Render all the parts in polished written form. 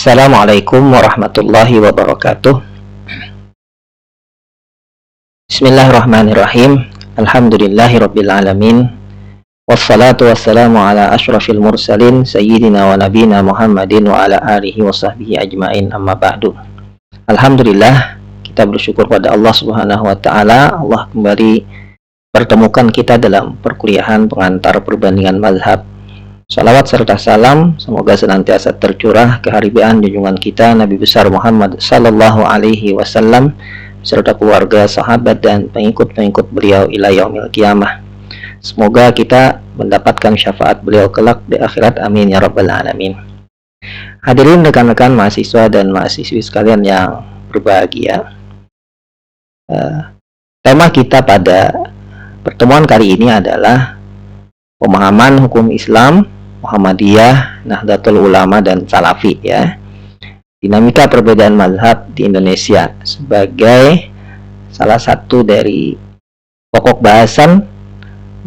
Assalamualaikum warahmatullahi wabarakatuh. Bismillahirrahmanirrahim. Alhamdulillahirabbil alamin. Wassalatu wassalamu ala asyrafil mursalin sayyidina wa nabiyina Muhammadin wa ala alihi wa sahbihi ajmain, amma ba'du. Alhamdulillah, kita bersyukur pada Allah Subhanahu wa taala. Allah kembali pertemukan kita dalam perkuliahan pengantar perbandingan mazhab. Salawat serta salam semoga senantiasa tercurah kehariban junjungan kita Nabi besar Muhammad sallallahu alaihi wasallam serta keluarga, sahabat dan pengikut-pengikut beliau ila yaumil qiyamah. Semoga kita mendapatkan syafaat beliau kelak di akhirat, amin ya rabbal alamin. Hadirin rekan-rekan mahasiswa dan mahasiswi sekalian yang berbahagia, tema kita pada pertemuan kali ini adalah pemahaman hukum Islam Muhammadiyah, Nahdlatul Ulama dan Salafi, ya. Dinamika perbedaan mazhab di Indonesia sebagai salah satu dari pokok bahasan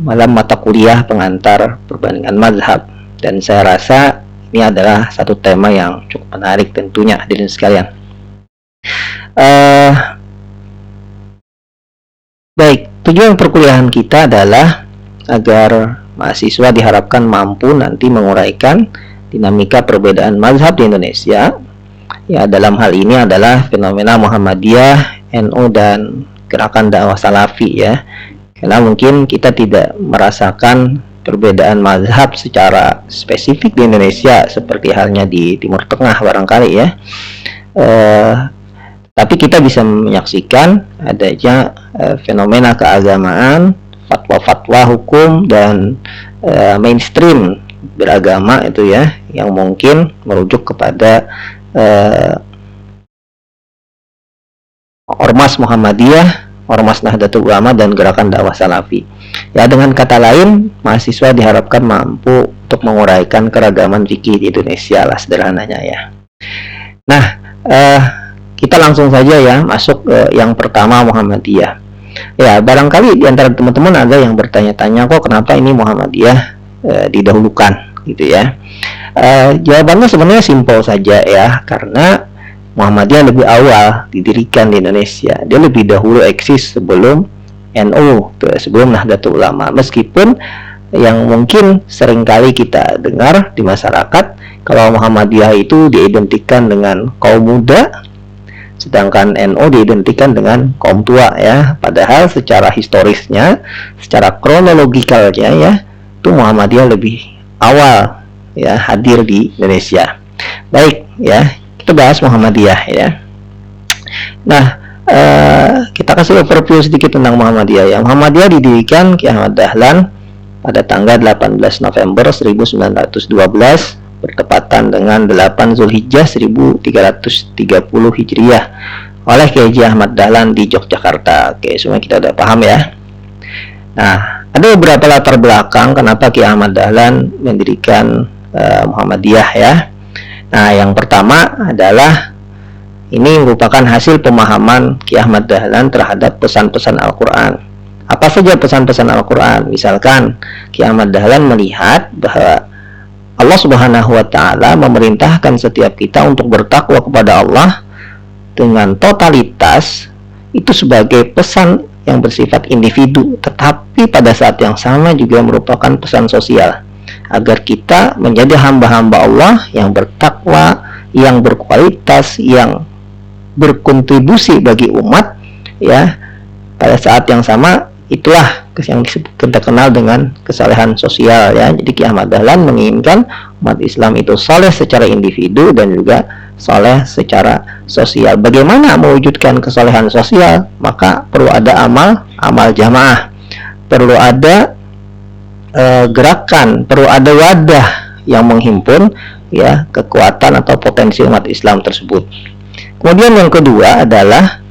dalam mata kuliah pengantar perbandingan mazhab, dan saya rasa ini adalah satu tema yang cukup menarik tentunya hadirin sekalian. Baik, tujuan perkuliahan kita adalah agar mahasiswa diharapkan mampu nanti menguraikan dinamika perbedaan mazhab di Indonesia. Ya, dalam hal ini adalah fenomena Muhammadiyah, NU dan gerakan dakwah Salafi, ya. Karena mungkin kita tidak merasakan perbedaan mazhab secara spesifik di Indonesia seperti halnya di Timur Tengah barangkali, ya. Tapi kita bisa menyaksikan adanya fenomena keagamaan, fatwa-fatwa hukum dan mainstream beragama itu, ya, yang mungkin merujuk kepada Ormas Muhammadiyah, Ormas Nahdlatul Ulama dan gerakan dakwah Salafi. Ya, dengan kata lain, mahasiswa diharapkan mampu untuk menguraikan keragaman fikih di Indonesia lah sederhananya, ya. Nah, kita langsung saja ya masuk ke yang pertama, Muhammadiyah. Ya, barangkali di antara teman-teman ada yang bertanya-tanya, kok kenapa ini Muhammadiyah didahulukan gitu, ya. Jawabannya sebenarnya simpel saja, ya, karena Muhammadiyah lebih awal didirikan di Indonesia. Dia lebih dahulu eksis sebelum NU, sebelum Nahdlatul Ulama. Meskipun yang mungkin seringkali kita dengar di masyarakat kalau Muhammadiyah itu diidentikan dengan kaum muda, sedangkan NU diidentikan dengan kaum tua, ya. Padahal secara historisnya, secara kronologikalnya, ya, itu Muhammadiyah lebih awal, ya, hadir di Indonesia. Baik, ya, kita bahas Muhammadiyah, ya. Nah, kita kasih overview sedikit tentang Muhammadiyah, ya. Muhammadiyah didirikan Ki Ahmad Dahlan pada tanggal 18 November 1912 bertepatan dengan 8 Zulhijjah 1330 Hijriah oleh Kiai Haji Ahmad Dahlan di Yogyakarta. Oke, semua kita udah paham, ya. Nah, ada beberapa latar belakang kenapa Kiai Ahmad Dahlan mendirikan Muhammadiyah, ya. Nah, yang pertama adalah ini merupakan hasil pemahaman Kiai Ahmad Dahlan terhadap pesan-pesan Al-Quran. Apa saja pesan-pesan Al-Quran? Misalkan Kiai Ahmad Dahlan melihat bahwa Allah Subhanahu wa taala memerintahkan setiap kita untuk bertakwa kepada Allah dengan totalitas, itu sebagai pesan yang bersifat individu, tetapi pada saat yang sama juga merupakan pesan sosial agar kita menjadi hamba-hamba Allah yang bertakwa, yang berkualitas, yang berkontribusi bagi umat, ya. Pada saat yang sama itulah yang kita kenal dengan kesalehan sosial, ya. Jadi Ki Ahmad Dahlan menginginkan umat Islam itu saleh secara individu dan juga saleh secara sosial. Bagaimana mewujudkan kesalehan sosial? Maka perlu ada amal jamaah, perlu ada gerakan, perlu ada wadah yang menghimpun, ya, kekuatan atau potensi umat Islam tersebut. Kemudian yang kedua adalah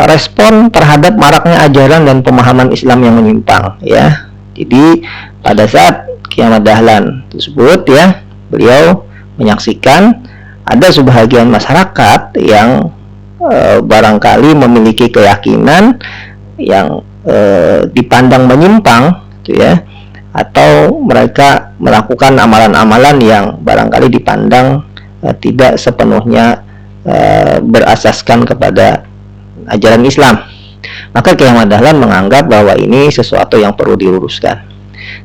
respon terhadap maraknya ajaran dan pemahaman Islam yang menyimpang, ya. Jadi pada saat Ki Ahmad Dahlan tersebut, ya, beliau menyaksikan ada sebahagian masyarakat yang barangkali memiliki keyakinan yang dipandang menyimpang, gitu, ya, atau mereka melakukan amalan-amalan yang barangkali dipandang tidak sepenuhnya berasaskan kepada ajaran Islam. Maka Kiai Ahmad Dahlan menganggap bahwa ini sesuatu yang perlu diluruskan.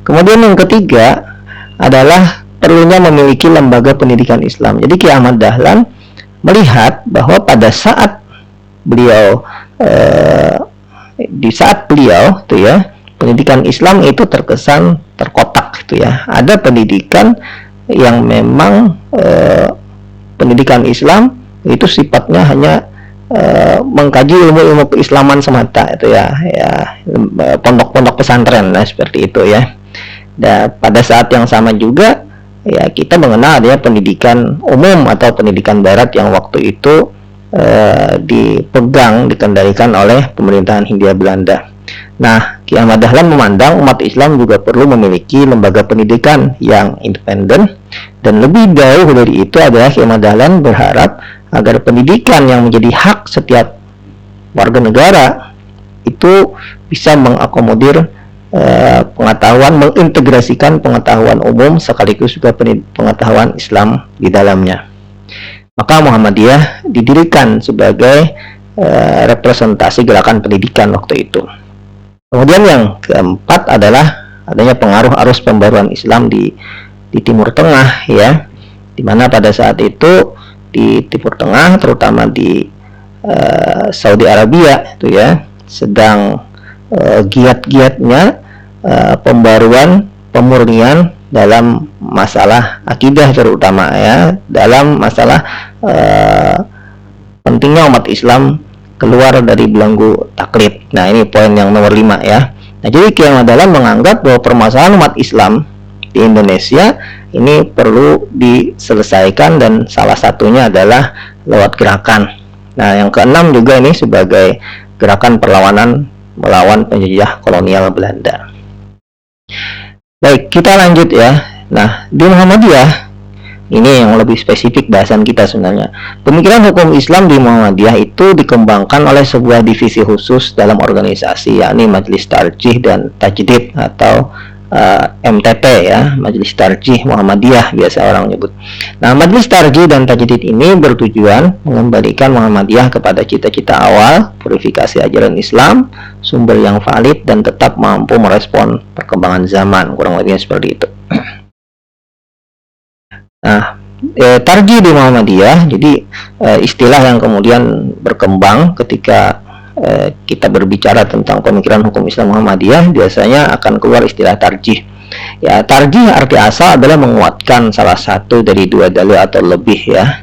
Kemudian yang ketiga adalah perlunya memiliki lembaga pendidikan Islam. Jadi Kiai Ahmad Dahlan melihat bahwa pada saat beliau tuh ya, pendidikan Islam itu terkesan terkotak gitu ya. Ada pendidikan yang memang pendidikan Islam itu sifatnya hanya mengkaji ilmu-ilmu keislaman semata itu ya, pondok-pondok pesantren lah seperti itu ya. Dan pada saat yang sama juga ya kita mengenal ya pendidikan umum atau pendidikan barat yang waktu itu dikendalikan oleh pemerintahan Hindia Belanda. Nah, Kiai Ahmad Dahlan memandang umat Islam juga perlu memiliki lembaga pendidikan yang independen, dan lebih jauh dari itu adalah Kiai Ahmad Dahlan berharap agar pendidikan yang menjadi hak setiap warga negara itu bisa mengakomodir pengetahuan, mengintegrasikan pengetahuan umum sekaligus juga pengetahuan Islam di dalamnya. Maka Muhammadiyah didirikan sebagai representasi gerakan pendidikan waktu itu. Kemudian yang keempat adalah adanya pengaruh arus pembaruan Islam di Timur Tengah ya, dimana pada saat itu di Timur Tengah terutama di Saudi Arabia itu ya sedang giat-giatnya pembaruan, pemurnian dalam masalah akidah terutama ya, dalam masalah pentingnya umat Islam keluar dari belenggu taklid. Nah, ini poin yang nomor 5 ya. Nah, jadi Kiai Ahmad Dahlan menganggap bahwa permasalahan umat Islam di Indonesia ini perlu diselesaikan, dan salah satunya adalah lewat gerakan. Nah, yang keenam juga ini sebagai gerakan perlawanan melawan penjajah kolonial Belanda. Baik, kita lanjut ya. Nah, di Muhammadiyah ini yang lebih spesifik bahasan kita sebenarnya. Pemikiran hukum Islam di Muhammadiyah itu dikembangkan oleh sebuah divisi khusus dalam organisasi, yakni Majelis Tarjih dan Tajdid atau MTT ya, Majelis Tarjih Muhammadiyah biasa orang menyebut. Nah, Majelis Tarjih dan Tajdid ini bertujuan mengembalikan Muhammadiyah kepada cita-cita awal, purifikasi ajaran Islam, sumber yang valid dan tetap mampu merespon perkembangan zaman, kurang lebihnya seperti itu. Nah, tarjih di Muhammadiyah jadi istilah yang kemudian berkembang ketika kita berbicara tentang pemikiran hukum Islam Muhammadiyah, biasanya akan keluar istilah tarjih. Ya, tarjih arti asal adalah menguatkan salah satu dari dua dalil atau lebih ya.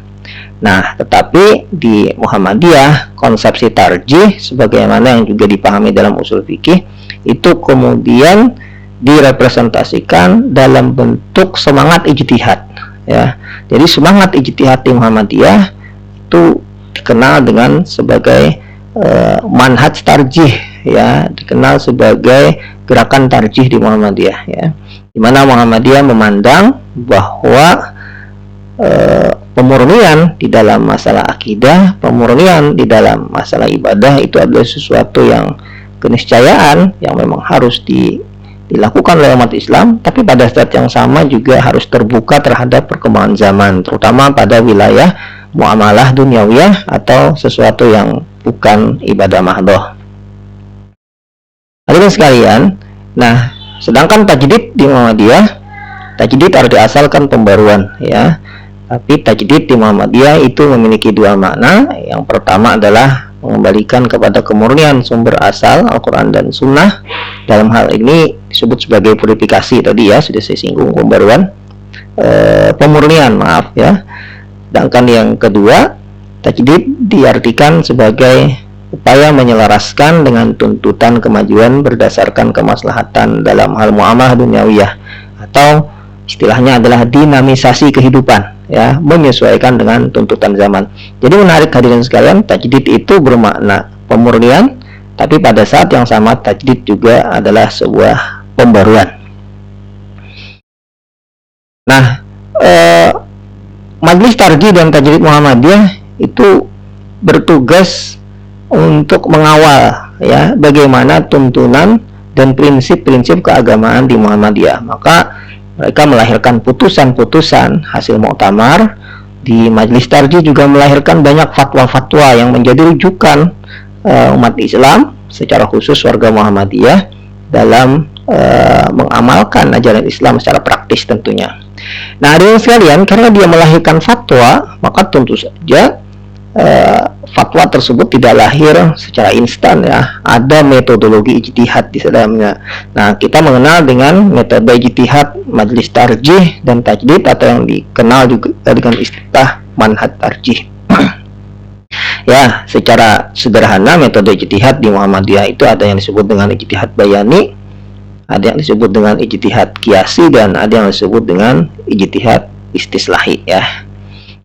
Nah, tetapi di Muhammadiyah konsepsi tarjih sebagaimana yang juga dipahami dalam usul fikih itu kemudian direpresentasikan dalam bentuk semangat ijtihad ya. Jadi semangat ijtihad di Muhammadiyah itu dikenal dengan sebagai manhaj tarjih ya, dikenal sebagai gerakan tarjih di Muhammadiyah ya. Di mana Muhammadiyah memandang bahwa pemurnian di dalam masalah akidah, pemurnian di dalam masalah ibadah itu adalah sesuatu yang keniscayaan yang memang harus dilakukan oleh umat Islam, tapi pada saat yang sama juga harus terbuka terhadap perkembangan zaman, terutama pada wilayah muamalah duniawiyah atau sesuatu yang bukan ibadah mahdhah. Hadirin sekalian, nah sedangkan tajdid di Muhammadiyah, tajdid arti asal kan pembaruan ya, tapi tajdid di Muhammadiyah itu memiliki dua makna. Yang pertama adalah mengembalikan kepada kemurnian sumber asal Al-Quran dan Sunnah. Dalam hal ini disebut sebagai purifikasi tadi ya, sudah saya singgung pembaruan, pemurnian maaf ya. Sedangkan yang kedua, tajdid diartikan sebagai upaya menyelaraskan dengan tuntutan kemajuan berdasarkan kemaslahatan dalam hal muamalah duniawiyah, atau istilahnya adalah dinamisasi kehidupan ya, menyesuaikan dengan tuntutan zaman. Jadi menarik hadirin sekalian, tajdid itu bermakna pemurnian, tapi pada saat yang sama tajdid juga adalah sebuah pembaruan. Nah, Majelis Tarjih dan Tajdid Muhammadiyah itu bertugas untuk mengawal ya bagaimana tuntunan dan prinsip-prinsip keagamaan di Muhammadiyah. Maka mereka melahirkan putusan-putusan hasil muktamar di Majelis Tarjih juga melahirkan banyak fatwa-fatwa yang menjadi rujukan umat Islam, secara khusus warga Muhammadiyah, dalam mengamalkan ajaran Islam secara praktis tentunya. Nah, hadirin sekalian, karena dia melahirkan fatwa, maka tentu saja fatwa tersebut tidak lahir secara instan ya. Ada metodologi ijtihad di dalamnya. Nah, kita mengenal dengan metode ijtihad Majelis Tarjih dan Tajdid, atau yang dikenal juga dengan istilah manhaj tarjih. Ya, secara sederhana metode ijtihad di Muhammadiyah itu ada yang disebut dengan ijtihad bayani, ada yang disebut dengan ijtihad qiyasi, dan ada yang disebut dengan ijtihad istislahi ya.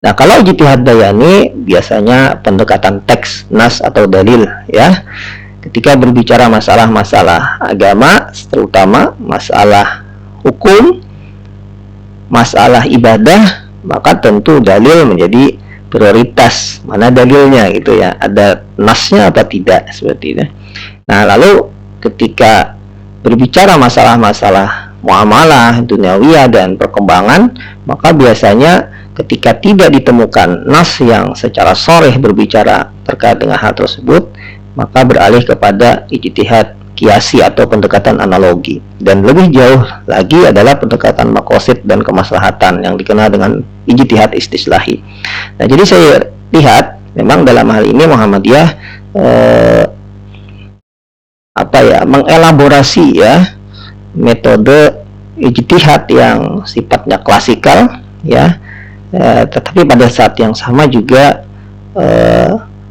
Nah, kalau ijtihad bayani biasanya pendekatan teks, nas atau dalil ya. Ketika berbicara masalah-masalah agama, terutama masalah hukum, masalah ibadah, maka tentu dalil menjadi prioritas. Mana dalilnya gitu ya, ada nasnya atau tidak, seperti itu. Nah, lalu ketika berbicara masalah-masalah muamalah duniawiyah dan perkembangan, maka biasanya ketika tidak ditemukan nas yang secara sharih berbicara terkait dengan hal tersebut, maka beralih kepada ijtihad qiyasi atau pendekatan analogi. Dan lebih jauh lagi adalah pendekatan maqasid dan kemaslahatan yang dikenal dengan ijtihad istislahi. Nah, jadi saya lihat memang dalam hal ini Muhammadiyah mengelaborasi ya metode ijtihad yang sifatnya klasikal ya, tetapi pada saat yang sama juga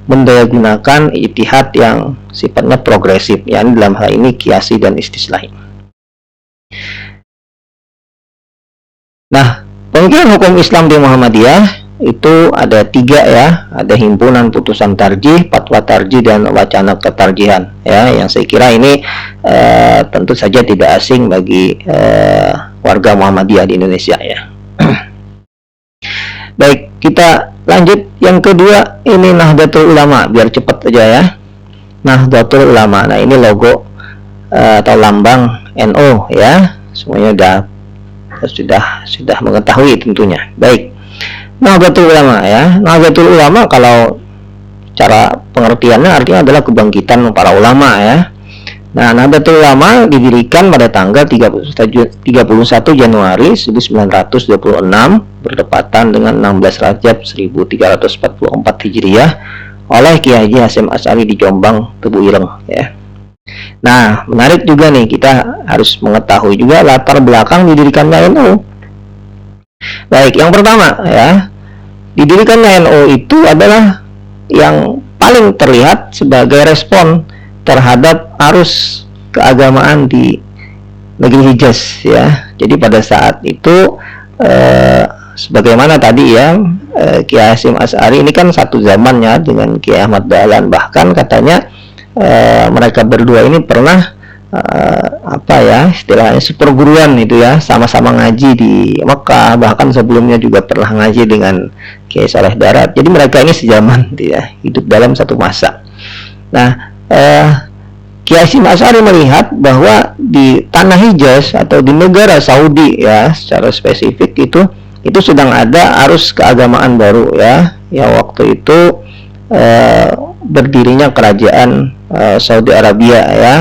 mendayagunakan ijtihad yang sifatnya progresif, yakni dalam hal ini qiyasi dan istislahi. Nah, pemikiran hukum Islam di Muhammadiyah itu ada 3 ya, ada himpunan putusan tarjih, fatwa tarjih, dan wacana ketarjihan ya, yang saya kira ini tentu saja tidak asing bagi warga Muhammadiyah di Indonesia ya. Baik, kita lanjut yang kedua, ini Nahdlatul Ulama, biar cepat aja ya. Nahdlatul Ulama. Nah, ini logo atau lambang NU ya. Semuanya sudah mengetahui tentunya. Baik. Nahdlatul Ulama ya. Nahdlatul Ulama kalau cara pengertiannya artinya adalah kebangkitan para ulama ya. Nah, Nahdlatul Ulama didirikan pada tanggal 31 Januari 1926 bertepatan dengan 16 Rajab 1344 Hijriah oleh Kiai Haji Hasyim Asy'ari di Jombang, Tebu Ireng ya. Nah, menarik juga nih, kita harus mengetahui juga latar belakang didirikannya NU. Baik, yang pertama ya, didirikannya NU itu adalah yang paling terlihat sebagai respon terhadap arus keagamaan di negeri Hijaz ya. Jadi pada saat itu sebagaimana tadi ya, Kiai Hasyim Asy'ari ini kan satu zamannya dengan Kiai Ahmad Dahlan, bahkan katanya mereka berdua ini pernah istilahnya seperguruan itu ya, sama-sama ngaji di Mekah, bahkan sebelumnya juga pernah ngaji dengan Kiai Saleh Darat. Jadi mereka ini sejaman ya, hidup dalam satu masa. Nah, Kiai Hasyim Asy'ari melihat bahwa di tanah Hijaz atau di negara Saudi ya, secara spesifik itu sedang ada arus keagamaan baru ya. Yang waktu itu berdirinya kerajaan Saudi Arabia ya,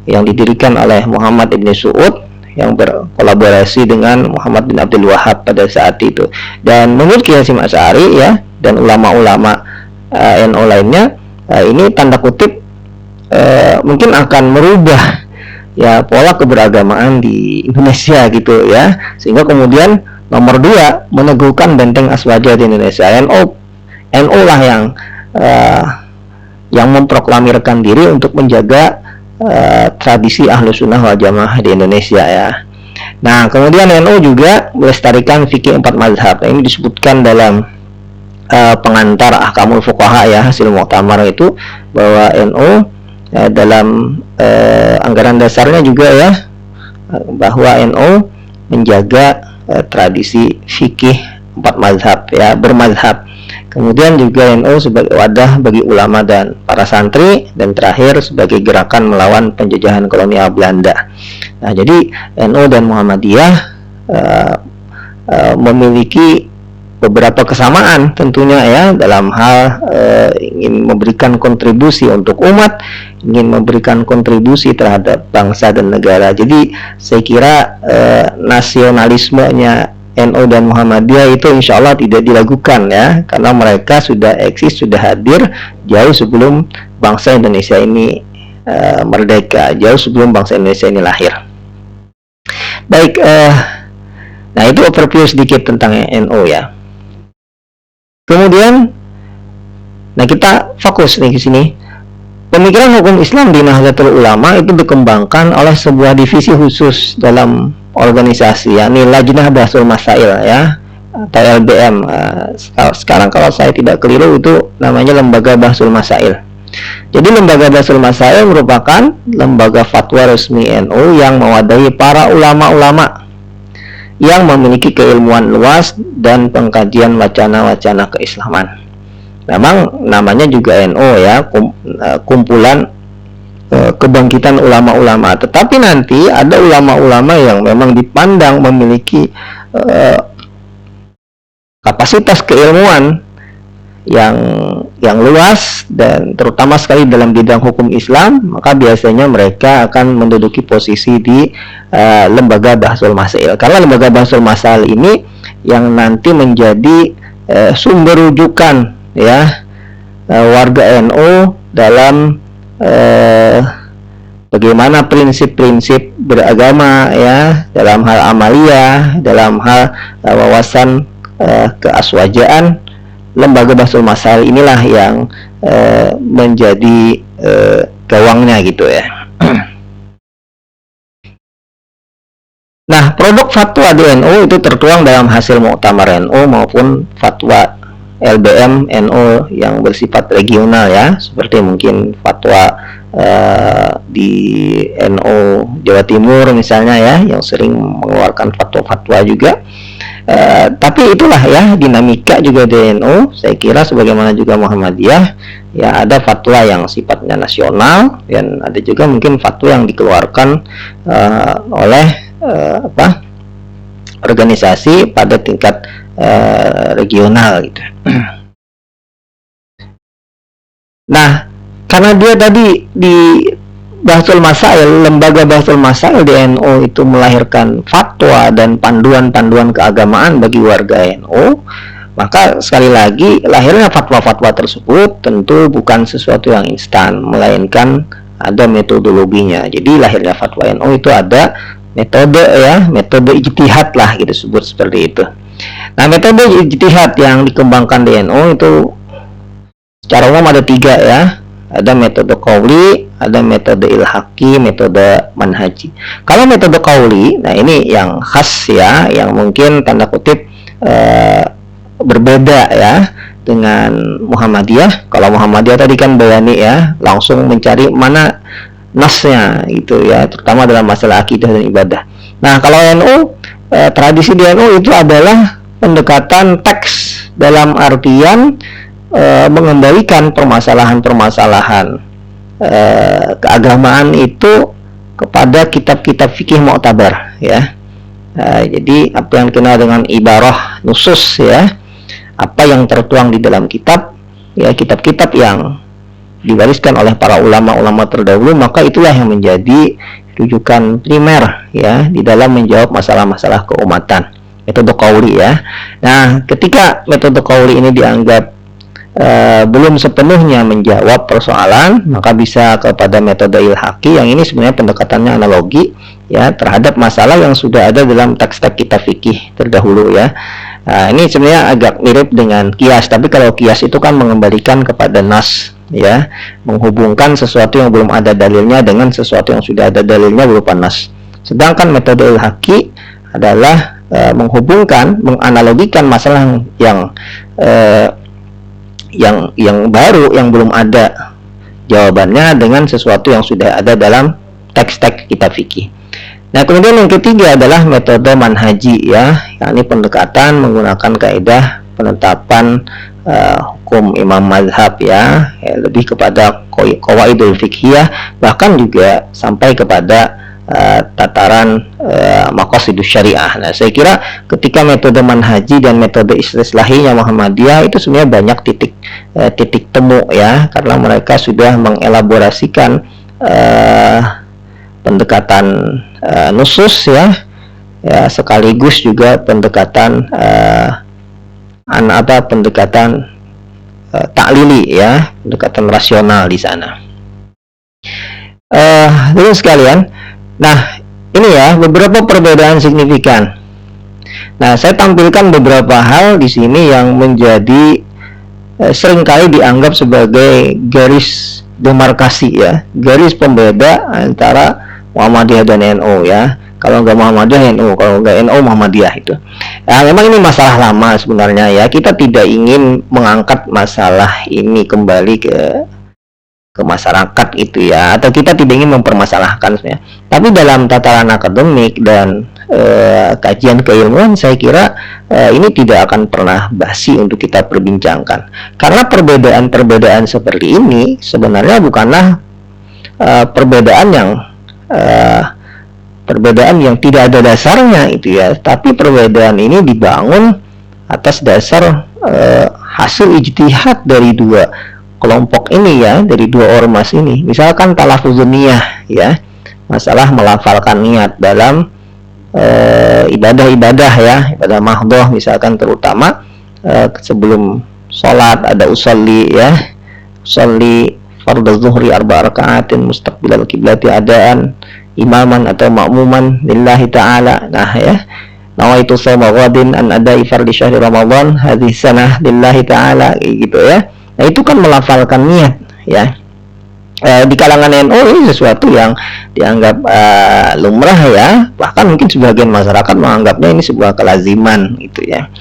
yang didirikan oleh Muhammad ibn Saud yang berkolaborasi dengan Muhammad bin Abdul Wahab pada saat itu. Dan menurut Kiai Hasyim Asy'ari ya, dan ulama-ulama NU lainnya, ini tanda kutip mungkin akan merubah ya pola keberagamaan di Indonesia gitu ya, sehingga kemudian nomor 2 meneguhkan benteng Aswaja di Indonesia. NU lah yang memproklamirkan diri untuk menjaga tradisi Ahlus Sunnah wal Jamaah di Indonesia ya. Nah, kemudian NU juga melestarikan fikih 4 mazhab. Nah, ini disebutkan dalam pengantar Ahkamul Fuqaha ya, hasil muktamar itu, bahwa NU dalam anggaran dasarnya juga ya, bahwa NU menjaga tradisi fikih 4 mazhab ya, bermazhab. Kemudian juga NU sebagai wadah bagi ulama dan para santri, dan terakhir sebagai gerakan melawan penjajahan kolonial Belanda. Nah, jadi NU dan Muhammadiyah memiliki beberapa kesamaan tentunya ya, dalam hal ingin memberikan kontribusi untuk umat, ingin memberikan kontribusi terhadap bangsa dan negara. Jadi saya kira nasionalismenya NU dan Muhammadiyah itu insya Allah tidak dilakukan ya, karena mereka sudah eksis, sudah hadir jauh sebelum bangsa Indonesia ini merdeka, jauh sebelum bangsa Indonesia ini lahir. Baik, nah itu overview sedikit tentang NU ya. Kemudian, nah kita fokus nih ke sini. Pemikiran hukum Islam di Nahdlatul Ulama itu dikembangkan oleh sebuah divisi khusus dalam organisasi, yakni Lajnah Bahsul Masail ya, atau LBM. Sekarang kalau saya tidak keliru itu namanya Lembaga Bahsul Masail. Jadi Lembaga Bahsul Masail merupakan lembaga fatwa resmi NU yang mewadahi para ulama-ulama yang memiliki keilmuan luas dan pengkajian wacana-wacana keislaman. Memang namanya juga NU ya, kumpulan kebangkitan ulama-ulama. Tetapi nanti ada ulama-ulama yang memang dipandang memiliki kapasitas keilmuan yang luas dan terutama sekali dalam bidang hukum Islam, maka biasanya mereka akan menduduki posisi di Lembaga Bahsul Masail. Karena Lembaga Bahsul Masail ini yang nanti menjadi sumber rujukan ya warga NU dalam bagaimana prinsip-prinsip beragama ya, dalam hal amaliyah, dalam hal wawasan keaswajaan. Lembaga Bahsul Masail inilah yang menjadi gawangnya gitu ya. Nah, produk fatwa di NU itu tertuang dalam hasil muktamar NU maupun fatwa LBM NU yang bersifat regional ya, seperti mungkin fatwa di NU Jawa Timur misalnya ya, yang sering mengeluarkan fatwa-fatwa juga. Tapi itulah ya dinamika juga di NU. Saya kira sebagaimana juga Muhammadiyah ya, ada fatwa yang sifatnya nasional dan ada juga mungkin fatwa yang dikeluarkan oleh organisasi pada tingkat regional gitu. Nah, karena dia tadi di Bahsul Masail, Lembaga Bahsul Masail di NU itu melahirkan fatwa dan panduan-panduan keagamaan bagi warga NU, maka sekali lagi lahirnya fatwa-fatwa tersebut tentu bukan sesuatu yang instan, melainkan ada metodologinya. Jadi lahirnya fatwa NU itu ada metode ya, metode ijtihad lah gitu, sebut seperti itu. Nah, metode ijtihad yang dikembangkan di NU itu secara umum ada 3 ya. Ada metode qauli, ada metode ilhaqi, metode manhaji. Kalau metode qauli, nah ini yang khas ya, yang mungkin tanda kutip berbeda ya dengan Muhammadiyah. Kalau Muhammadiyah tadi kan bayani ya, langsung mencari mana nasnya gitu ya, terutama dalam masalah akidah dan ibadah. Nah, kalau NU, tradisi di NU itu adalah pendekatan teks dalam artian mengembalikan permasalahan-permasalahan keagamaan itu kepada kitab-kitab fikih mu'tabar ya. Jadi apa yang dikenal dengan ibarah nusus ya, apa yang tertuang di dalam kitab ya, kitab-kitab yang diwariskan oleh para ulama-ulama terdahulu, maka itulah yang menjadi rujukan primer ya di dalam menjawab masalah-masalah keumatan, metode qauli ya. Nah, ketika metode qauli ini dianggap belum sepenuhnya menjawab persoalan, maka bisa kepada metode ilhaqi yang ini sebenarnya pendekatannya analogi ya terhadap masalah yang sudah ada dalam teks-teks kitab fikih terdahulu ya. Ini sebenarnya agak mirip dengan qiyas, tapi kalau qiyas itu kan mengembalikan kepada nas ya, menghubungkan sesuatu yang belum ada dalilnya dengan sesuatu yang sudah ada dalilnya berupa nas. Sedangkan metode ilhaqi adalah menghubungkan, menganalogikan masalah yang baru, yang belum ada jawabannya dengan sesuatu yang sudah ada dalam teks-teks kitab fikih. Nah, kemudian yang ketiga adalah metode manhaji ya, yakni pendekatan menggunakan kaidah penetapan hukum imam mazhab ya, lebih kepada qawaidul fiqhiyah, bahkan juga sampai kepada tataran maqasidus syariah. Nah, saya kira ketika metode manhaji dan metode istilahinya Muhammadiyah itu sebenarnya banyak titik temu ya, karena mereka sudah mengelaborasikan pendekatan nusus ya, sekaligus juga pendekatan pendekatan taklili ya, pendekatan rasional di sana. Terus sekalian, nah ini ya beberapa perbedaan signifikan. Nah, saya tampilkan beberapa hal di sini yang menjadi seringkali dianggap sebagai garis demarkasi ya, garis pembeda antara Muhammadiyah dan NU ya. Kalau nggak Muhammadiyah NU, kalau nggak NU Muhammadiyah itu. Nah, memang ini masalah lama sebenarnya ya. Kita tidak ingin mengangkat masalah ini kembali ke masyarakat itu ya, atau kita tidak ingin mempermasalahkan sebenarnya. Tapi dalam tataran akademik dan kajian keilmuan, saya kira ini tidak akan pernah basi untuk kita perbincangkan, karena perbedaan-perbedaan seperti ini sebenarnya bukanlah perbedaan yang tidak ada dasarnya itu ya, tapi perbedaan ini dibangun atas dasar hasil ijtihad dari dua kelompok ini ya, dari dua ormas ini. Misalkan talafuzun niyah ya, masalah melafalkan niat dalam ibadah-ibadah ya, ibadah mahdhah misalkan, terutama sebelum sholat ada usolli ya, usolli fardhu zuhri 4 rakaatin mustaqbilal kiblati adaan imaman atau makmuman lillahi ta'ala. Nah ya, nawaitu shauma ghadin an adai fardhi syahri ramadan hadhihi sanah lillahi ta'ala gitu ya. Nah, itu kan melafalkan niat ya. Di kalangan NU ini sesuatu yang dianggap lumrah ya, bahkan mungkin sebagian masyarakat menganggapnya ini sebuah kelaziman gitu ya.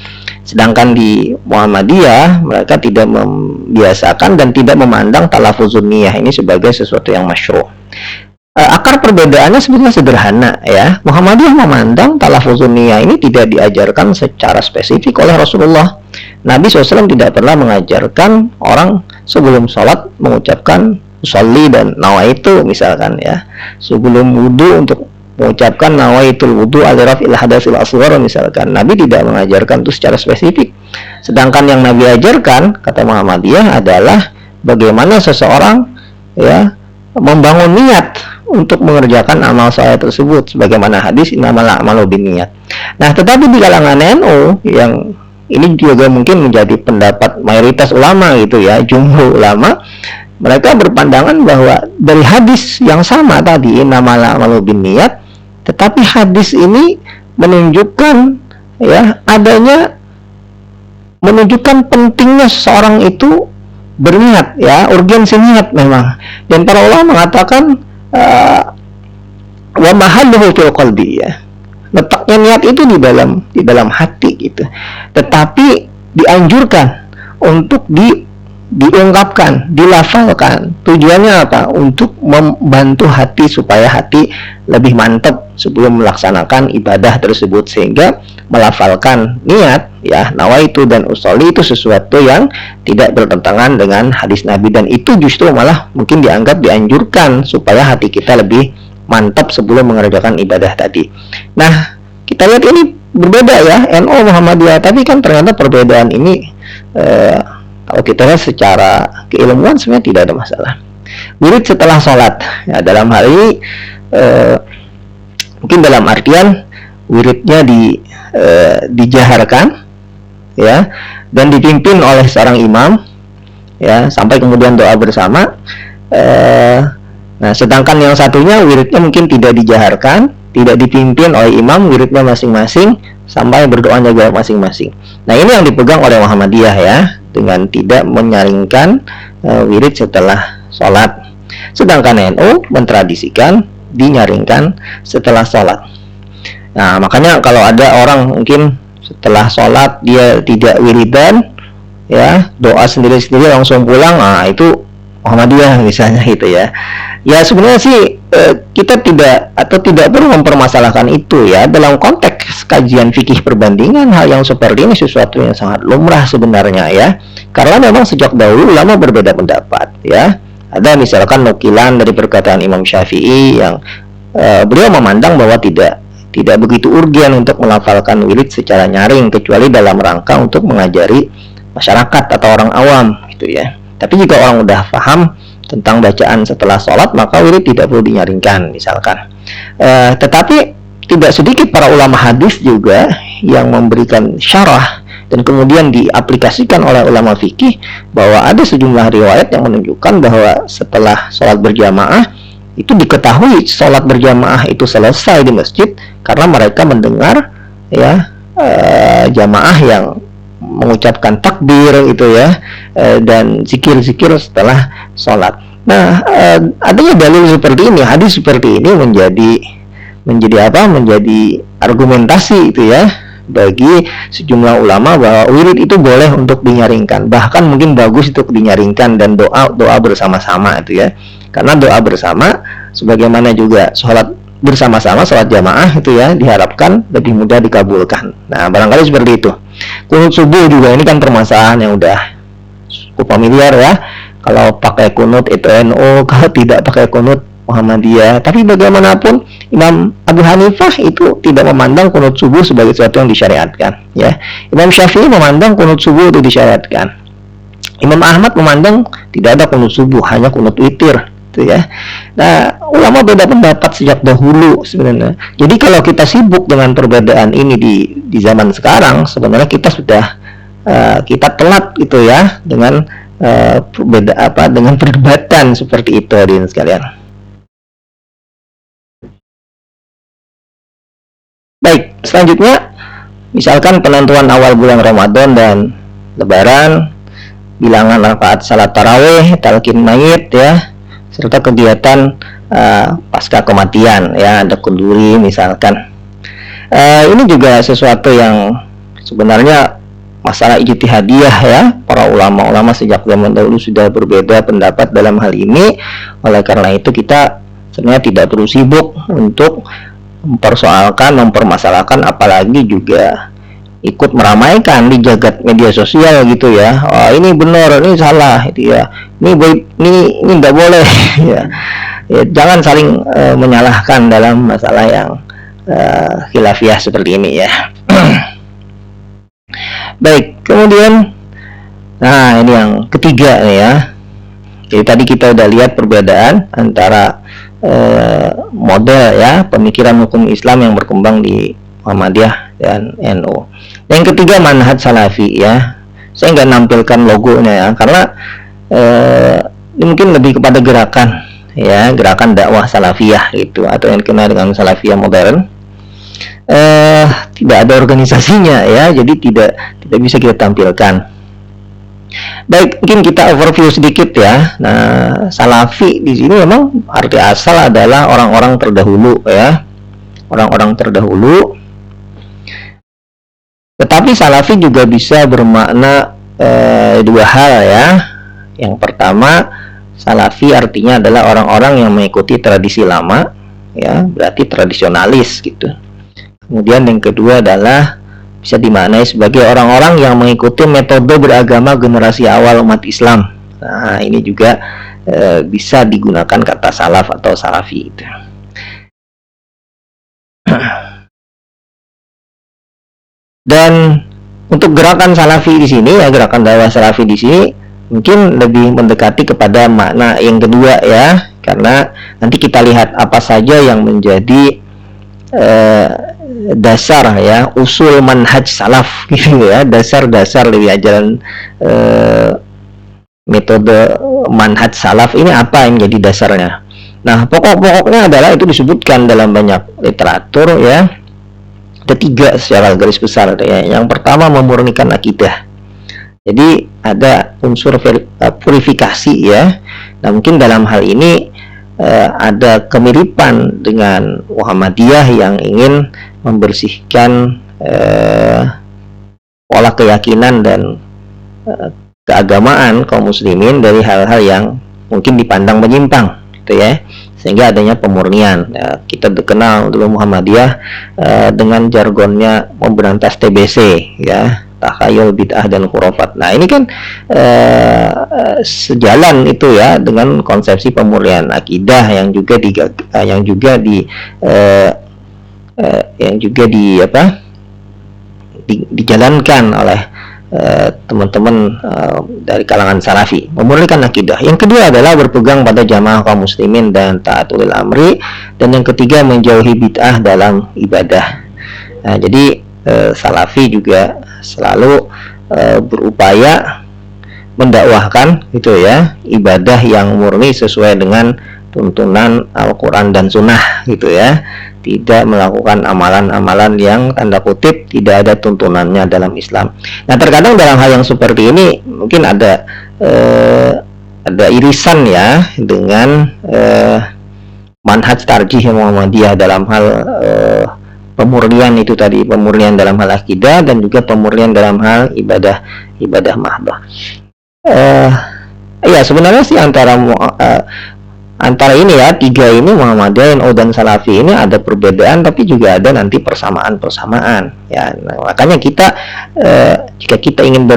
Sedangkan di Muhammadiyah mereka tidak membiasakan dan tidak memandang talafuzun niyah ini sebagai sesuatu yang masyru'. Akar perbedaannya sebenarnya sederhana ya. Muhammadiyah memandang talafuzun niyah ini tidak diajarkan secara spesifik oleh Rasulullah. Nabi SAW tidak pernah mengajarkan orang sebelum sholat mengucapkan usolli dan nawaitu misalkan ya, sebelum wudhu untuk mengucapkan nawaitul wudhu alirafil hadasil asghar misalkan. Nabi tidak mengajarkan itu secara spesifik. Sedangkan yang Nabi ajarkan, kata Muhammadiyah, adalah bagaimana seseorang ya membangun niat untuk mengerjakan amal saleh tersebut, sebagaimana hadis innamal a'malu binniyat. Nah, tetapi di kalangan NU yang ini juga mungkin menjadi pendapat mayoritas ulama gitu ya, jumhur ulama, mereka berpandangan bahwa dari hadis yang sama tadi innamal a'malu binniyat, tetapi hadis ini menunjukkan ya menunjukkan pentingnya seseorang itu berniat ya, urgensi niat memang. Dan para ulama mengatakan wa mahalluhu fil qalbi ya, letaknya niat itu di dalam hati gitu. Tetapi dianjurkan untuk diungkapkan, dilafalkan. Tujuannya apa? Untuk membantu hati supaya hati lebih mantap sebelum melaksanakan ibadah tersebut, sehingga melafalkan niat ya, nawaitu dan usolli itu sesuatu yang tidak bertentangan dengan hadis Nabi, dan itu justru malah mungkin dianjurkan supaya hati kita lebih mantap sebelum mengerjakan ibadah tadi. Nah, kita lihat ini berbeda ya, NU Muhammadiyah, tapi kan ternyata perbedaan ini kalau kita lihat secara keilmuan sebenarnya tidak ada masalah. Wirid setelah sholat ya, dalam hal ini mungkin dalam artian wiridnya dijaharkan ya, dan dipimpin oleh seorang imam ya, sampai kemudian doa bersama. Nah, sedangkan yang satunya wiridnya mungkin tidak dijaharkan, tidak dipimpin oleh imam, wiridnya masing-masing sampai berdoa juga masing-masing. Nah, ini yang dipegang oleh Muhammadiyah ya, dengan tidak menyaringkan wirid setelah sholat. Sedangkan NU mentradisikan dinyaringkan setelah sholat. Nah, makanya kalau ada orang mungkin setelah sholat dia tidak wiridan ya, doa sendiri-sendiri langsung pulang, nah itu Muhammadiyah misalnya gitu ya. Ya sebenarnya sih kita tidak perlu mempermasalahkan itu ya. Dalam konteks kajian fikih perbandingan, hal yang seperti ini sesuatu yang sangat lumrah sebenarnya ya. Karena memang sejak dahulu ulama berbeda pendapat ya. Ada misalkan nukilan dari perkataan Imam Syafi'i yang beliau memandang bahwa tidak begitu urgen untuk melafalkan wirid secara nyaring kecuali dalam rangka untuk mengajari masyarakat atau orang awam gitu ya. Tapi jika orang udah paham tentang bacaan setelah sholat, maka wirid tidak perlu dinyaringkan misalkan. Tetapi tidak sedikit para ulama hadis juga yang memberikan syarah dan kemudian diaplikasikan oleh ulama fikih bahwa ada sejumlah riwayat yang menunjukkan bahwa setelah sholat berjamaah itu diketahui sholat berjamaah itu selesai di masjid karena mereka mendengar ya jamaah yang mengucapkan takbir itu ya dan zikir-zikir setelah sholat. Nah, adanya dalil seperti ini, hadis seperti ini menjadi argumentasi itu ya bagi sejumlah ulama bahwa wirid itu boleh untuk dinyaringkan, bahkan mungkin bagus untuk dinyaringkan dan doa bersama-sama itu ya. Karena doa bersama sebagaimana juga sholat bersama-sama, sholat jamaah itu ya diharapkan lebih mudah dikabulkan. Nah, barangkali seperti itu. Kunut subuh juga ini kan permasalahan yang udah cukup familiar ya. Kalau pakai kunut itu NU, kalau tidak pakai kunut Muhammadiyah. Tapi bagaimanapun Imam Abu Hanifah itu tidak memandang kunut subuh sebagai sesuatu yang disyariatkan ya. Imam Syafi'i memandang kunut subuh itu disyariatkan. Imam Ahmad memandang tidak ada kunut subuh, hanya kunut witir gitu ya. Nah, ulama beda pendapat sejak dahulu sebenarnya. Jadi kalau kita sibuk dengan perbedaan ini di zaman sekarang, sebenarnya kita sudah kita telat gitu ya dengan dengan perdebatan seperti itu hadirin sekalian. Baik, selanjutnya misalkan penentuan awal bulan Ramadan dan Lebaran, bilangan rakaat salat tarawih, talqin mayit ya, serta kegiatan pasca kematian ya, ada kunduri misalkan. Ini juga sesuatu yang sebenarnya masalah ijtihadiyah ya. Para ulama-ulama sejak zaman dahulu sudah berbeda pendapat dalam hal ini. Oleh karena itu kita sebenarnya tidak perlu sibuk untuk mempersoalkan, mempermasalahkan, apalagi juga ikut meramaikan di jagat media sosial gitu ya. Oh, ini benar, ini salah itu ya. Ini nggak boleh ya. Ya, jangan saling menyalahkan dalam masalah yang khilafiyah seperti ini ya. Baik, kemudian nah ini yang ketiga nih ya. Jadi tadi kita udah lihat perbedaan antara model ya pemikiran hukum Islam yang berkembang di Muhammadiyah dan NU. Yang ketiga manhaj salafi ya. Saya nggak nampilkan logonya ya karena ini mungkin lebih kepada gerakan ya, gerakan dakwah salafiyah gitu atau yang dikenal dengan salafiyah modern. Tidak ada organisasinya ya, jadi tidak bisa kita tampilkan. Baik, mungkin kita overview sedikit ya. Nah, salafi di sini memang arti asal adalah orang-orang terdahulu ya, orang-orang terdahulu. Tetapi salafi juga bisa bermakna dua hal ya. Yang pertama, salafi artinya adalah orang-orang yang mengikuti tradisi lama ya, berarti tradisionalis gitu. Kemudian yang kedua adalah bisa dimaknai sebagai orang-orang yang mengikuti metode beragama generasi awal umat Islam. Nah, ini juga bisa digunakan kata salaf atau salafi itu. Dan untuk gerakan salafi di sini ya, gerakan dakwah salafi di sini mungkin lebih mendekati kepada makna yang kedua ya, karena nanti kita lihat apa saja yang menjadi dasar ya, usul manhaj salaf gitu ya, dasar-dasar dari ajaran metode manhaj salaf ini apa yang menjadi dasarnya. Nah, pokok-pokoknya adalah itu disebutkan dalam banyak literatur ya. Ada tiga secara garis besar ya. Yang pertama memurnikan akidah. Jadi ada unsur purifikasi ya. Nah, mungkin dalam hal ini ada kemiripan dengan Muhammadiyah yang ingin membersihkan pola keyakinan dan keagamaan kaum muslimin dari hal-hal yang mungkin dipandang menyimpang gitu ya, sehingga adanya pemurnian ya. Kita dikenal dulu Muhammadiyah dengan jargonnya memberantas TBC ya, takhayul, bid'ah dan khurafat. Nah, ini kan sejalan itu ya dengan konsepsi pemurnian akidah yang juga dijalankan oleh teman-teman dari kalangan salafi, memurnikan akidah. Yang kedua adalah berpegang pada jamaah kaum muslimin dan taat ulil amri, dan yang ketiga menjauhi bid'ah dalam ibadah. Nah, jadi salafi juga selalu berupaya mendakwahkan gitu ya, ibadah yang murni sesuai dengan tuntunan Al-Quran dan Sunnah gitu ya, tidak melakukan amalan-amalan yang tanda kutip tidak ada tuntunannya dalam Islam. Nah, terkadang dalam hal yang seperti ini mungkin ada irisan ya dengan manhaj tarjih Muhammadiyah dalam hal pemurnian itu tadi, pemurnian dalam hal akidah dan juga pemurnian dalam hal ibadah mahdoh. Ya sebenarnya sih antara ini ya, tiga ini, Muhammadiyah, NU dan Salafi ini ada perbedaan tapi juga ada nanti persamaan ya. Nah, makanya kita jika kita ingin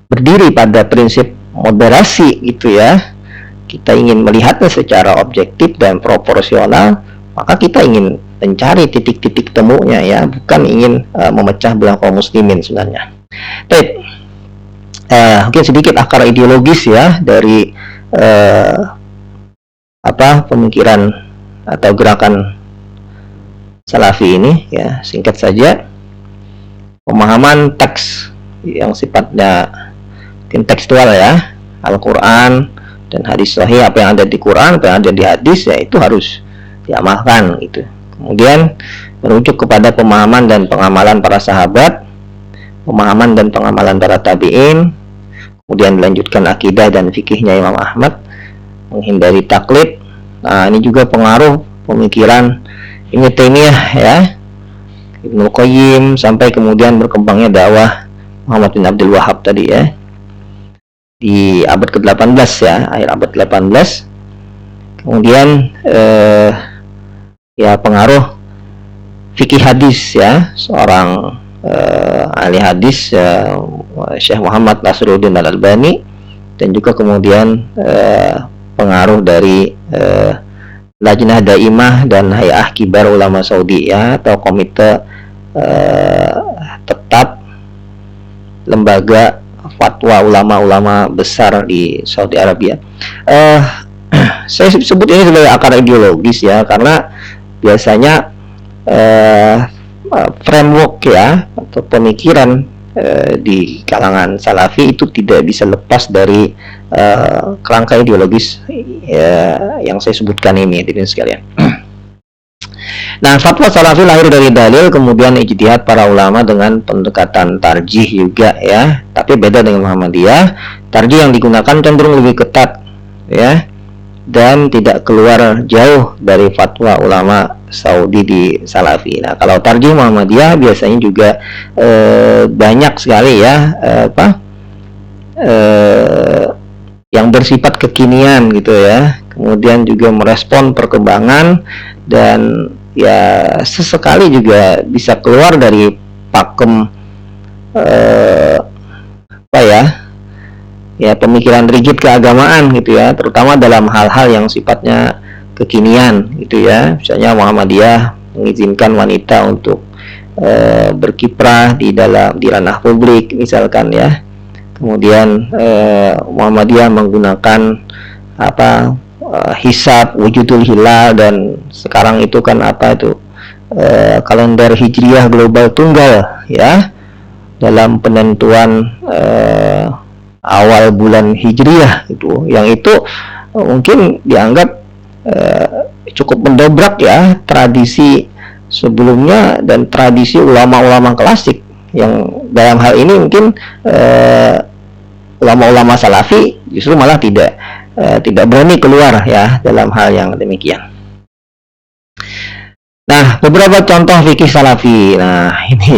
berdiri pada prinsip moderasi gitu ya, kita ingin melihatnya secara objektif dan proporsional, maka kita ingin mencari titik-titik temunya ya, bukan ingin memecah belah kaum muslimin sebenarnya. Baik, mungkin sedikit akar ideologis ya dari pemikiran atau gerakan salafi ini ya. Singkat saja, pemahaman teks yang sifatnya mungkin tekstual ya, Al-Quran dan hadis sahih, apa yang ada di Quran, apa yang ada di hadis ya, itu harus diamalkan gitu. Kemudian merujuk kepada pemahaman dan pengamalan para sahabat, pemahaman dan pengamalan para tabi'in, kemudian dilanjutkan akidah dan fikihnya Imam Ahmad, menghindari taklid. Nah, ini juga pengaruh pemikiran Ibnu Taimiyah ya, Ibnu Qayyim, sampai kemudian berkembangnya dakwah Muhammad bin Abdul Wahhab tadi ya, di abad ke-18 ya, akhir abad ke-18. Kemudian ya pengaruh fikih hadis ya, seorang ahli hadis Syekh Muhammad Nasruddin Al-Albani, dan juga kemudian pengaruh dari Lajnah Daimah dan Hay'ah Kibar Ulama Saudi ya, atau komite tetap lembaga fatwa ulama-ulama besar di Saudi Arabia. Saya sebut ini sebagai akar ideologis ya, karena biasanya framework ya atau pemikiran di kalangan salafi itu tidak bisa lepas dari kerangka ideologis yang saya sebutkan ini, hadirin sekalian. Nah, fatwa salafi lahir dari dalil, kemudian ijtihad para ulama dengan pendekatan tarjih juga ya, tapi beda dengan Muhammadiyah. Tarjih yang digunakan cenderung lebih ketat ya, dan tidak keluar jauh dari fatwa ulama Saudi di Salafi. Nah, kalau tarjih Muhammadiyah biasanya juga banyak sekali ya yang bersifat kekinian gitu ya, kemudian juga merespon perkembangan, dan ya sesekali juga bisa keluar dari pakem pemikiran rigid keagamaan gitu ya, terutama dalam hal-hal yang sifatnya kekinian gitu ya. Misalnya Muhammadiyah mengizinkan wanita untuk berkiprah di ranah publik misalkan ya. Kemudian Muhammadiyah menggunakan hisab wujudul hilal, dan sekarang itu kan kalender hijriyah global tunggal ya, dalam penentuan awal bulan hijriyah itu, yang itu mungkin dianggap cukup mendobrak ya tradisi sebelumnya dan tradisi ulama-ulama klasik, yang dalam hal ini mungkin ulama-ulama salafi justru malah tidak berani keluar ya dalam hal yang demikian. Nah, beberapa contoh fikih salafi. Nah, ini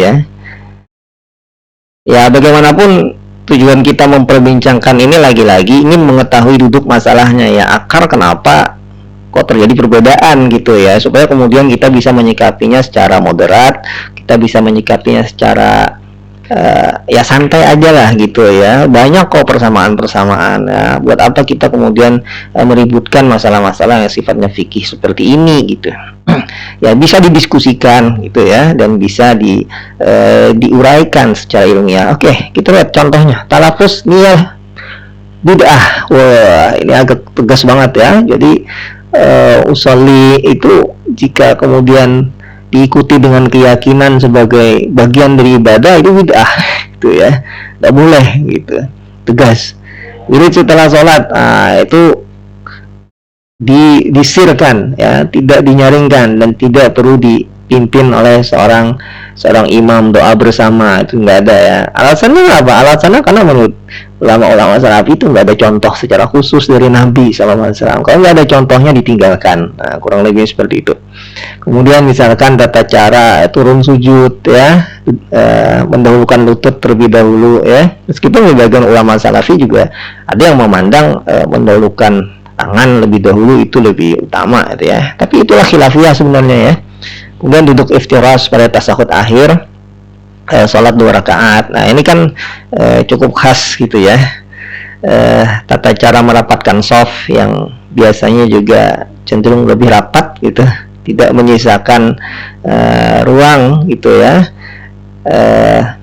ya bagaimanapun tujuan kita memperbincangkan ini lagi-lagi ingin mengetahui duduk masalahnya ya, akar kenapa kok terjadi perbedaan gitu ya, supaya kemudian kita bisa menyikapinya secara moderat, kita bisa menyikapinya secara ya santai aja lah gitu ya, banyak kok persamaan-persamaan ya. Buat apa kita kemudian meributkan masalah-masalah yang sifatnya fikih seperti ini gitu. Ya bisa didiskusikan gitu ya, dan bisa diuraikan secara ilmiah. Oke, kita lihat contohnya talafuz niyah bid'ah. Wah, ini agak tegas banget ya. Jadi usolli itu jika kemudian diikuti dengan keyakinan sebagai bagian dari ibadah, itu bid'ah gitu ya, nggak boleh gitu, tegas. Wirid setelah sholat, itu disirkan ya, tidak dinyaringkan dan tidak perlu dipimpin oleh seorang imam, doa bersama itu nggak ada ya. Alasannya apa? Alasannya karena menurut ulama-ulama salafi itu nggak ada contoh secara khusus dari Nabi SAW. Kalau nggak ada contohnya ditinggalkan. Nah, kurang lebih seperti itu. Kemudian misalkan tata cara turun sujud ya, mendahulukan lutut terlebih dahulu ya. Meskipun sebagian ulama salafi juga ada yang memandang mendahulukan tangan lebih dahulu itu lebih utama gitu ya. Tapi itulah khilafiyah sebenarnya ya. Kemudian duduk iftirash pada tasahud akhir, sholat 2 rakaat. Nah ini kan cukup khas gitu ya, tata cara merapatkan shaf yang biasanya juga cenderung lebih rapat gitu, tidak menyisakan ruang gitu ya. Nah,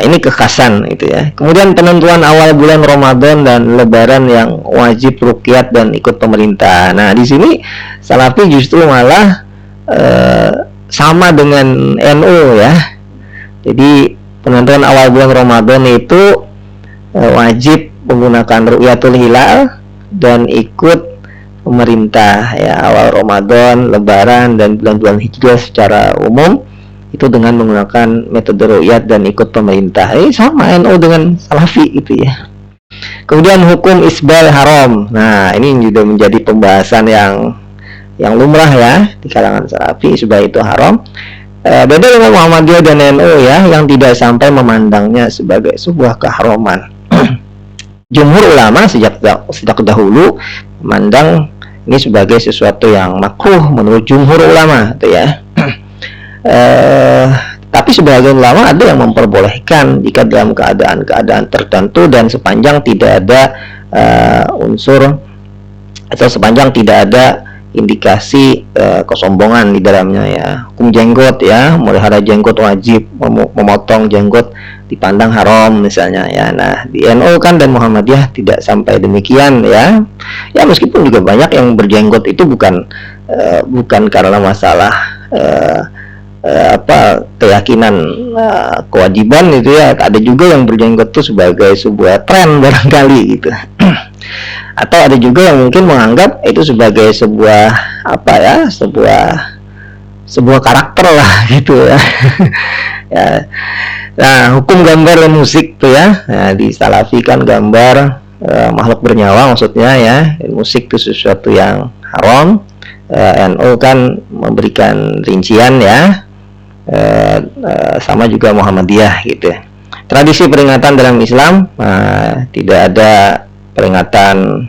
ini kekhasan gitu ya. Kemudian penentuan awal bulan Ramadan dan Lebaran yang wajib ruqyat dan ikut pemerintah. Nah di sini salafi justru malah sama dengan NU ya. Jadi penentuan awal bulan Ramadan itu wajib menggunakan ru'yatul hilal dan ikut pemerintah ya, awal Ramadan, Lebaran dan bulan-bulan Hijrah secara umum itu dengan menggunakan metode ru'yat dan ikut pemerintah. Sama NU dengan salafi gitu ya. Kemudian hukum isbal haram. Nah ini juga menjadi pembahasan yang lumrah ya di kalangan salafi, isbal itu haram. Beda dengan Muhammadiyah dan NU ya, yang tidak sampai memandangnya sebagai sebuah keharaman. Jumhur ulama sejak dahulu memandang ini sebagai sesuatu yang makruh menurut jumhur ulama itu ya. Tapi sebagian ulama ada yang memperbolehkan jika dalam keadaan tertentu dan sepanjang tidak ada unsur atau sepanjang tidak ada indikasi kesombongan di dalamnya ya. Hukum jenggot ya, melihara jenggot wajib, memotong jenggot dipandang haram misalnya ya. Nah di NU kan dan Muhammadiyah tidak sampai demikian ya. Ya meskipun juga banyak yang berjenggot itu bukan karena masalah keyakinan kewajiban itu ya. Ada juga yang berjenggot itu sebagai sebuah tren barangkali gitu. Atau ada juga yang mungkin menganggap itu sebagai sebuah sebuah karakter lah gitu ya. Ya. Nah hukum gambar dan musik tuh ya, nah, di salafi kan gambar makhluk bernyawa maksudnya ya, musik itu sesuatu yang haram. NU kan memberikan rincian ya, sama juga Muhammadiyah gitu. Tradisi peringatan dalam Islam tidak ada peringatan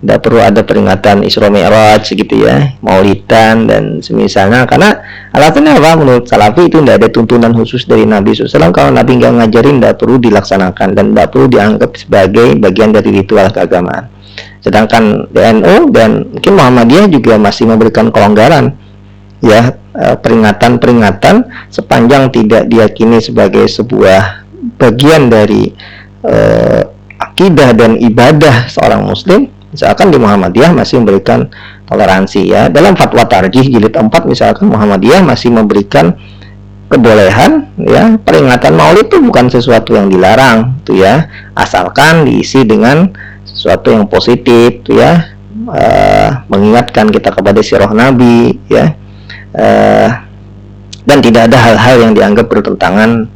tidak perlu ada peringatan Isra Mi'raj gitu ya, Maulidan dan semisalnya, karena alasannya apa? Menurut salafi itu tidak ada tuntunan khusus dari Nabi SAW. Kalau Nabi nggak ngajarin, tidak perlu dilaksanakan dan tidak perlu dianggap sebagai bagian dari ritual keagamaan. Sedangkan NU dan mungkin Muhammadiyah juga masih memberikan kelonggaran ya, peringatan sepanjang tidak diyakini sebagai sebuah bagian dari akidah dan ibadah seorang muslim. Misalkan di Muhammadiyah masih memberikan toleransi ya. Dalam fatwa tarjih jilid 4 misalkan Muhammadiyah masih memberikan kebolehan ya, peringatan Maulid itu bukan sesuatu yang dilarang tuh ya, asalkan diisi dengan sesuatu yang positif tuh ya, mengingatkan kita kepada sirah Nabi ya, dan tidak ada hal-hal yang dianggap bertentangan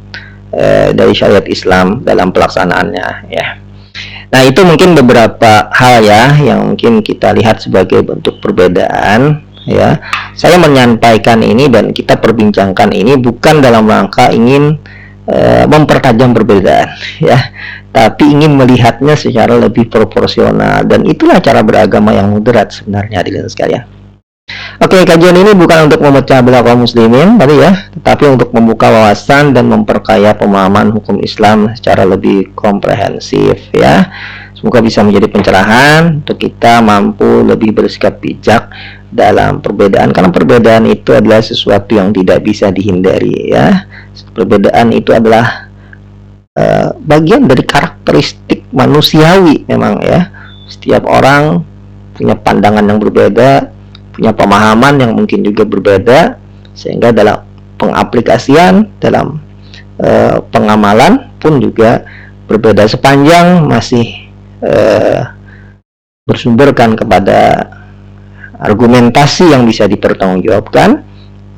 dari syariat Islam dalam pelaksanaannya ya. Nah itu mungkin beberapa hal ya yang mungkin kita lihat sebagai bentuk perbedaan ya. Saya menyampaikan ini dan kita perbincangkan ini bukan dalam rangka ingin mempertajam perbedaan ya, tapi ingin melihatnya secara lebih proporsional, dan itulah cara beragama yang moderat sebenarnya hadirin sekalian. Oke, kajian ini bukan untuk memecah belah kaum muslimin tadi ya, tetapi untuk membuka wawasan dan memperkaya pemahaman hukum Islam secara lebih komprehensif ya. Semoga bisa menjadi pencerahan untuk kita mampu lebih bersikap bijak dalam perbedaan, karena perbedaan itu adalah sesuatu yang tidak bisa dihindari ya. Perbedaan itu adalah bagian dari karakteristik manusiawi memang ya. Setiap orang punya pandangan yang berbeda, punya pemahaman yang mungkin juga berbeda, sehingga dalam pengaplikasian, dalam pengamalan pun juga berbeda, sepanjang masih bersumberkan kepada argumentasi yang bisa dipertanggungjawabkan,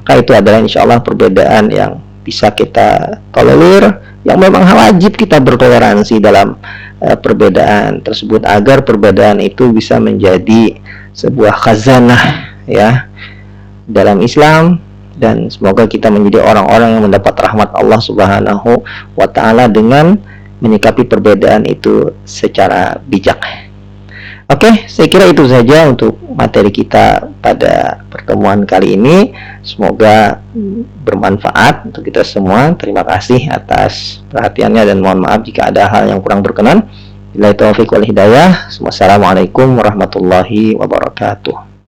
maka itu adalah insya Allah perbedaan yang bisa kita tolerir, yang memang wajib kita bertoleransi dalam perbedaan tersebut, agar perbedaan itu bisa menjadi sebuah khazanah ya dalam Islam, dan semoga kita menjadi orang-orang yang mendapat rahmat Allah Subhanahu wa taala dengan menyikapi perbedaan itu secara bijak. Oke, saya kira itu saja untuk materi kita pada pertemuan kali ini. Semoga bermanfaat untuk kita semua. Terima kasih atas perhatiannya dan mohon maaf jika ada hal yang kurang berkenan. Billahi taufiq wal hidayah. Wassalamualaikum warahmatullahi wabarakatuh.